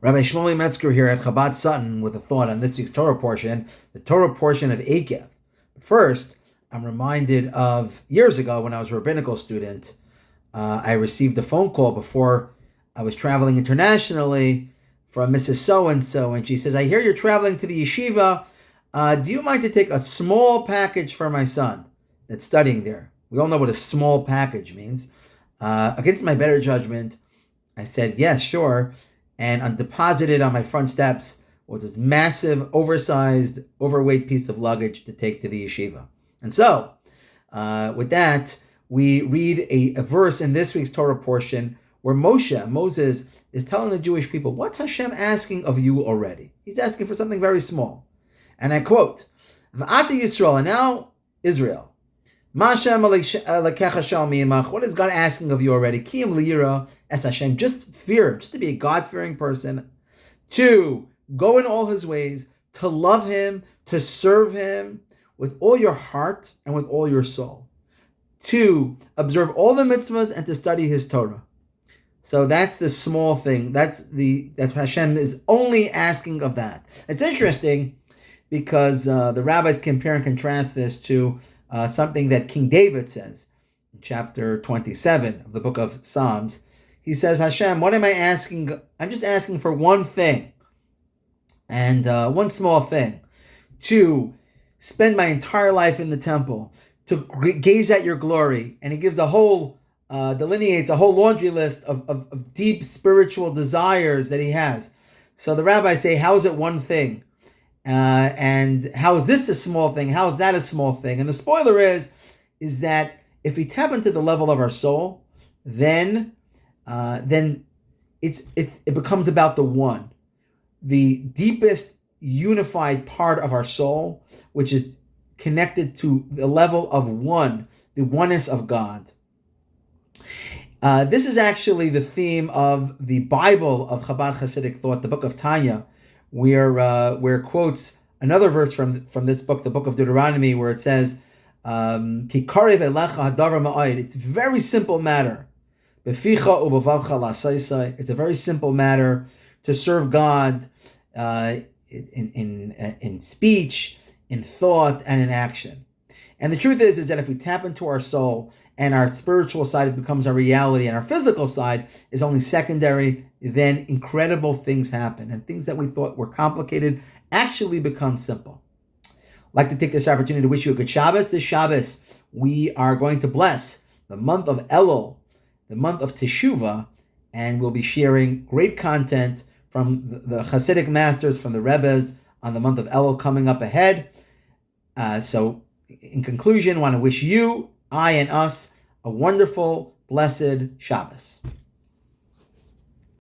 Rabbi Shmuley Metzger here at Chabad Sutton with a thought on this week's Torah portion, the Torah portion of Eikev. But first, I'm reminded of years ago when I was a rabbinical student. I received a phone call before I was traveling internationally from Mrs. So-and-so, and she says, I hear you're traveling to the yeshiva. Do you mind to take a small package for my son that's studying there? We all know what a small package means. Against my better judgment, I said, yes, sure. And deposited on my front steps was this massive, oversized, overweight piece of luggage to take to the yeshiva. And so, with that, we read a verse in this week's Torah portion where Moses, is telling the Jewish people, what's Hashem asking of you already? He's asking for something very small. And I quote, V'ata Yisrael, and now Israel, what is God asking of you already? Kiyam liyira es Hashem, just fear, just to be a God-fearing person. 2, go in all his ways, to love him, to serve him with all your heart and with all your soul. 2, observe all the mitzvahs and to study his Torah. So that's the small thing. That's what Hashem is only asking of that. It's interesting because the rabbis compare and contrast this to something that King David says in chapter 27 of the book of Psalms. He says, Hashem, what am I asking? I'm just asking for one thing, and one small thing, to spend my entire life in the temple, to gaze at your glory. And he gives delineates a whole laundry list of deep spiritual desires that he has. So the rabbis say, how is it one thing? And how is this a small thing? How is that a small thing? And the spoiler is that if we tap into the level of our soul, then it becomes about the one, the deepest unified part of our soul, which is connected to the level of one, the oneness of God. This is actually the theme of the Bible of Chabad Hasidic thought, the book of Tanya, where quotes another verse from this book, the book of Deuteronomy, where it says, Ki karev elecha hadavar ma'od. It's a very simple matter. Beficha ubavavcha la'asaisai. It's a very simple matter to serve God in speech, in thought, and in action. And the truth is that if we tap into our soul and our spiritual side becomes our reality and our physical side is only secondary, then incredible things happen. And things that we thought were complicated actually become simple. I'd like to take this opportunity to wish you a good Shabbos. This Shabbos, we are going to bless the month of Elul, the month of Teshuvah, and we'll be sharing great content from the Hasidic masters, from the Rebbes, on the month of Elul coming up ahead. So in conclusion, I want to wish you, I, and us a wonderful, blessed Shabbos.